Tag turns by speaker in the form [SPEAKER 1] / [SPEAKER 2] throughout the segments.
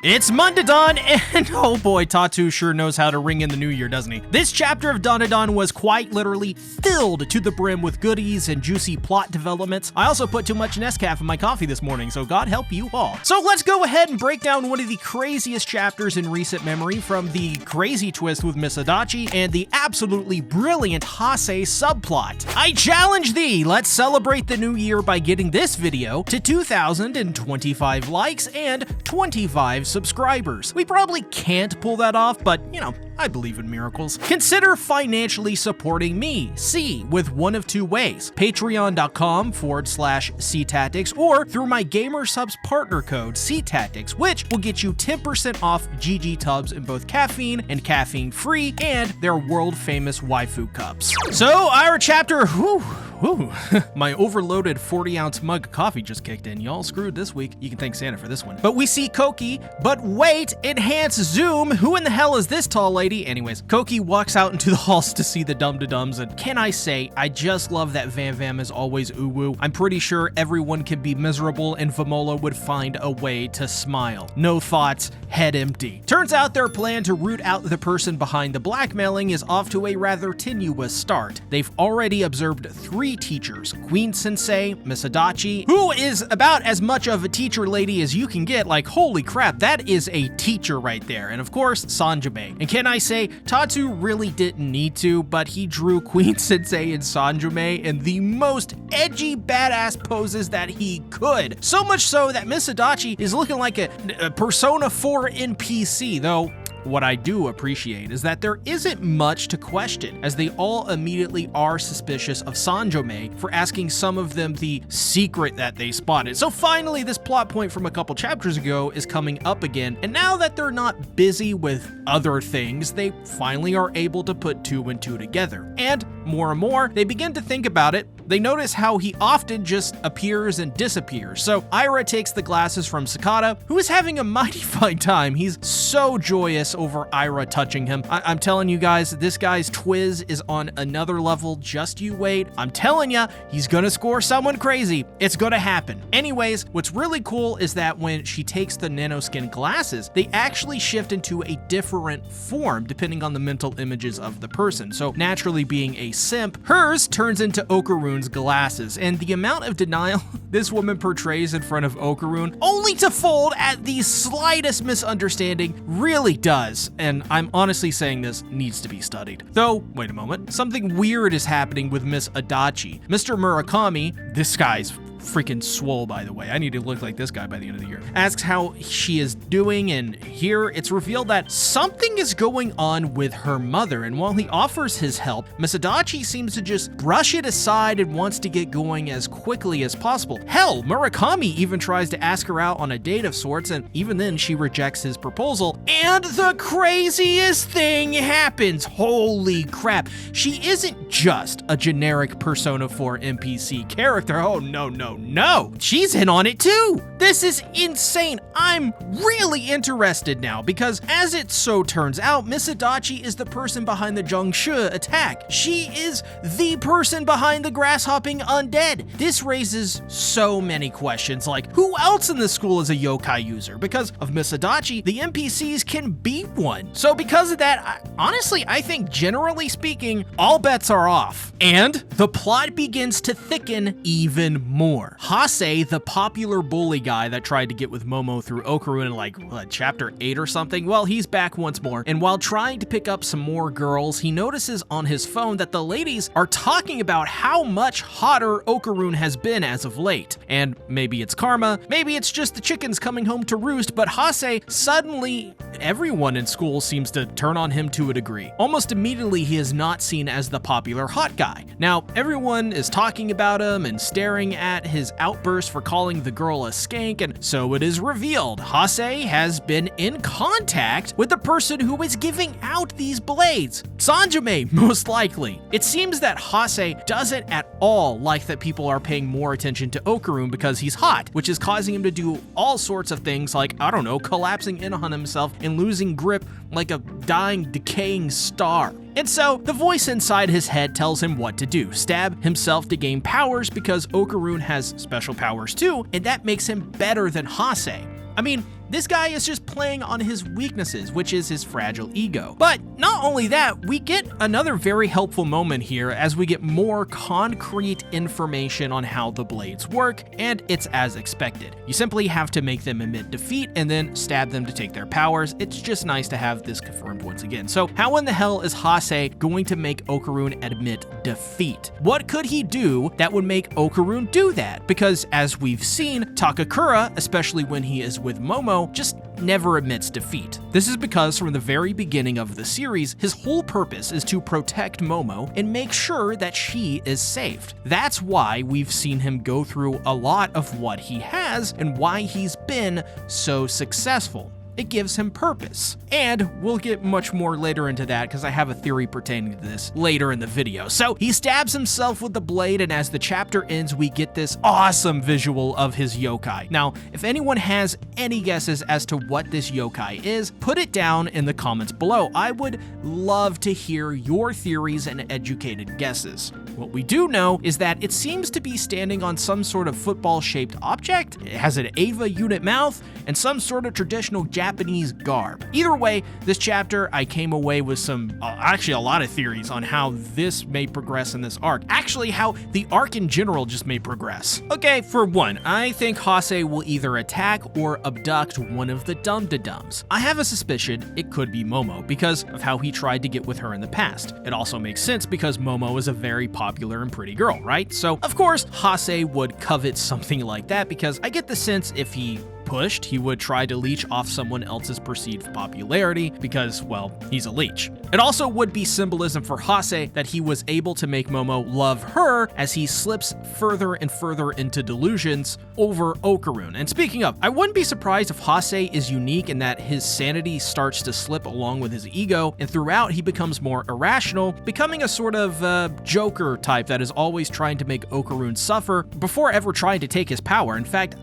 [SPEAKER 1] It's Dandadan, and oh boy, Tatu sure knows how to ring in the new year, doesn't he? This chapter of Dandadan was quite literally filled to the brim with goodies and juicy plot developments. I also put too much Nescafe in my coffee this morning, so God help you all. So let's go ahead and break down one of the craziest chapters in recent memory, from the crazy twist with Miss Adachi and the absolutely brilliant Hase subplot. I challenge thee, let's celebrate the new year by getting this video to 2,025 likes and 25 subscribers. We probably can't pull that off, but you know, I believe in miracles. Consider financially supporting me, C, with one of two ways: patreon.com/CTactics or through my Gamersupps partner code CTactics, which will get you 10% off GG tubs in both caffeine and caffeine free and their world famous waifu cups. So our chapter, my overloaded 40-ounce mug of coffee just kicked in. Y'all screwed this week. You can thank Santa for this one. But we see Koki, but wait, enhance zoom. Who in the hell is this tall lady? Anyways, Koki walks out into the halls to see the dum-de-dums, and can I say, I just love that Vam Vam is always uwu. I'm pretty sure everyone could be miserable and Vamola would find a way to smile. No thoughts, head empty. Turns out their plan to root out the person behind the blackmailing is off to a rather tenuous start. They've already observed 3 teachers: Queen Sensei, Miss Adachi, who is about as much of a teacher lady as you can get. Like, holy crap, that is a teacher right there. And of course, Sanjime. And can I say, Tatu really didn't need to, but he drew Queen Sensei and Sanjime in the most edgy badass poses that he could. So much so that Miss Adachi is looking like a Persona 4 NPC, though. What I do appreciate is that there isn't much to question, as they all immediately are suspicious of Sanjome for asking some of them the secret that they spotted. So finally, this plot point from a couple chapters ago is coming up again, and now that they're not busy with other things, they finally are able to put 2 and 2 together. And more, they begin to think about it. They notice how he often just appears and disappears. So Ira takes the glasses from Sakata, who is having a mighty fine time. He's so joyous over Ira touching him. I'm telling you guys, this guy's twiz is on another level. Just you wait. I'm telling ya, he's gonna score someone crazy. It's gonna happen. Anyways, what's really cool is that when she takes the nanoskin glasses, they actually shift into a different form depending on the mental images of the person. So naturally, being a simp, hers turns into Okarune's glasses, and the amount of denial this woman portrays in front of Okarune, only to fold at the slightest misunderstanding, really does. And I'm honestly saying this needs to be studied. Though, wait a moment, something weird is happening with Miss Adachi. Mr. Murakami, this guy's freaking swole, by the way. I need to look like this guy by the end of the year. Asks how she is doing, and here it's revealed that something is going on with her mother, and while he offers his help, Miss Adachi seems to just brush it aside and wants to get going as quickly as possible. Hell, Murakami even tries to ask her out on a date of sorts, and even then she rejects his proposal, and the craziest thing happens. Holy crap. She isn't just a generic Persona 4 NPC character. Oh no. She's in on it too. This is insane. I'm really interested now, because as it so turns out, Miss Adachi is the person behind the Zhongshu attack. She is the person behind the grasshopping undead. This raises so many questions, like who else in the school is a yokai user? Because of Miss Adachi, the NPCs can beat one. So because of that, honestly, I think generally speaking, all bets are off. And the plot begins to thicken even more. Hase, the popular bully guy that tried to get with Momo through Okarune in like, chapter 8 or something, well, he's back once more. And while trying to pick up some more girls, he notices on his phone that the ladies are talking about how much hotter Okarune has been as of late. And maybe it's karma, maybe it's just the chickens coming home to roost, but Hase, suddenly everyone in school seems to turn on him to a degree. Almost immediately, he is not seen as the popular hot guy. Now, everyone is talking about him and staring at his outburst for calling the girl a skank, and so it is revealed Hase has been in contact with the person who is giving out these blades. Sanjime, most likely. It seems that Hase doesn't at all like that people are paying more attention to Okarune because he's hot, which is causing him to do all sorts of things like, I don't know, collapsing in on himself and losing grip like a dying, decaying star. And so, the voice inside his head tells him what to do: stab himself to gain powers, because Okarune has special powers too, and that makes him better than Hase. I mean, This guy is just playing on his weaknesses, which is his fragile ego. But not only that, we get another very helpful moment here as we get more concrete information on how the blades work, and it's as expected. You simply have to make them admit defeat and then stab them to take their powers. It's just nice to have this confirmed once again. So how in the hell is Hase going to make Okarun admit defeat? What could he do that would make Okarun do that? Because as we've seen, Takakura, especially when he is with Momo, just never admits defeat. This is because from the very beginning of the series, his whole purpose is to protect Momo and make sure that she is saved. That's why we've seen him go through a lot of what he has and why he's been so successful. It gives him purpose. And we'll get much more later into that because I have a theory pertaining to this later in the video. So he stabs himself with the blade, and as the chapter ends, we get this awesome visual of his yokai. Now, if anyone has any guesses as to what this yokai is, put it down in the comments below. I would love to hear your theories and educated guesses. What we do know is that it seems to be standing on some sort of football-shaped object. It has an Ava unit mouth and some sort of traditional Japanese garb. Either way, this chapter, I came away with some, actually a lot of theories on how this may progress in this arc. Actually, how the arc in general just may progress. Okay, for one, I think Hase will either attack or abduct one of the Dandadan. I have a suspicion it could be Momo because of how he tried to get with her in the past. It also makes sense because Momo is a very popular and pretty girl, right? So, of course, Hase would covet something like that because I get the sense if he pushed, he would try to leech off someone else's perceived popularity because, well, he's a leech. It also would be symbolism for Hase that he was able to make Momo love her as he slips further and further into delusions over Okarun. And speaking of, I wouldn't be surprised if Hase is unique in that his sanity starts to slip along with his ego, and throughout he becomes more irrational, becoming a sort of Joker type that is always trying to make Okarun suffer before ever trying to take his power. In fact,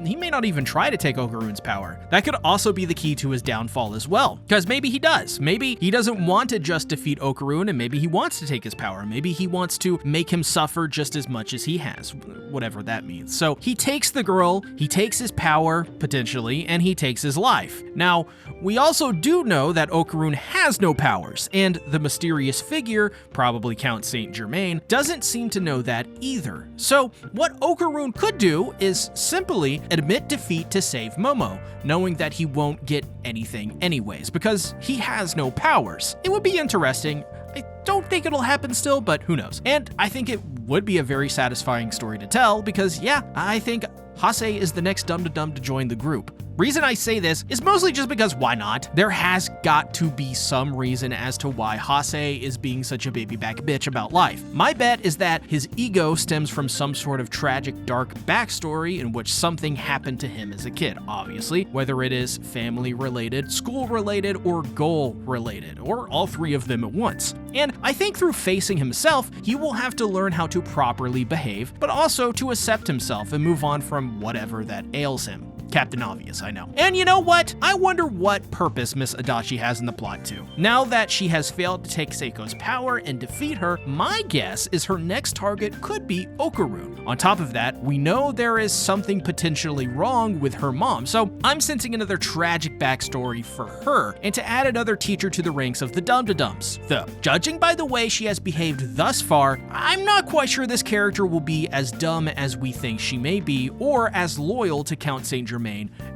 [SPEAKER 1] he may not even try to take Okarun's power. That could also be the key to his downfall as well, because maybe he does. Maybe he doesn't want to just defeat Okarun, and maybe he wants to take his power. Maybe he wants to make him suffer just as much as he has, whatever that means. So he takes the girl, he takes his power, potentially, and he takes his life. Now, we also do know that Okarun has no powers, and the mysterious figure, probably Count Saint Germain, doesn't seem to know that either. So what Okarun could do is simply admit defeat to save Momo, knowing that he won't get anything anyways, because he has no powers. It would be interesting. I don't think it'll happen still, but who knows. And I think it would be a very satisfying story to tell because, yeah, I think Hase is the next Dandadan to join the group. Reason I say this is mostly just because why not? There has got to be some reason as to why Hase is being such a baby back bitch about life. My bet is that his ego stems from some sort of tragic, dark backstory in which something happened to him as a kid, obviously, whether it is family related, school related, or goal related, or all three of them at once. And I think through facing himself, he will have to learn how to properly behave, but also to accept himself and move on from whatever that ails him. Captain Obvious, I know. And you know what? I wonder what purpose Miss Adachi has in the plot too. Now that she has failed to take Seiko's power and defeat her, my guess is her next target could be Okarun. On top of that, we know there is something potentially wrong with her mom, so I'm sensing another tragic backstory for her, and to add another teacher to the ranks of the Dandadan. Though, judging by the way she has behaved thus far, I'm not quite sure this character will be as dumb as we think she may be, or as loyal to Count Saint Germain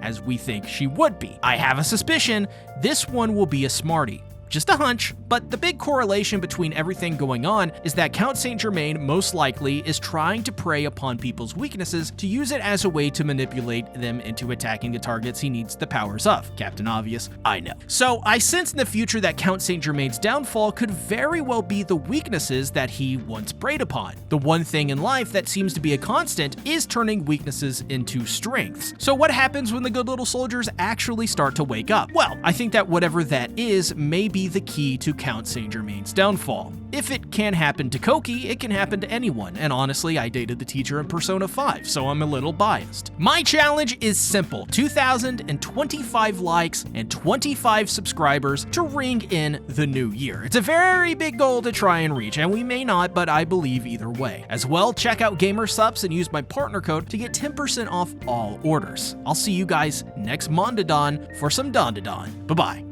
[SPEAKER 1] as we think she would be. I have a suspicion this one will be a smarty. Just a hunch, but the big correlation between everything going on is that Count Saint Germain most likely is trying to prey upon people's weaknesses to use it as a way to manipulate them into attacking the targets he needs the powers of. Captain Obvious, I know. So I sense in the future that Count Saint Germain's downfall could very well be the weaknesses that he once preyed upon. The one thing in life that seems to be a constant is turning weaknesses into strengths. So what happens when the good little soldiers actually start to wake up? Well, I think that whatever that is may be be the key to Count Saint Germain's downfall. If it can happen to Koki, it can happen to anyone, and honestly, I dated the teacher in Persona 5, so I'm a little biased. My challenge is simple: 2,025 likes and 25 subscribers to ring in the new year. It's a very big goal to try and reach, and we may not, but I believe either way. As well, check out Gamersupps and use my partner code to get 10% off all orders. I'll see you guys next Dandadan for some Dandadan. Bye-bye.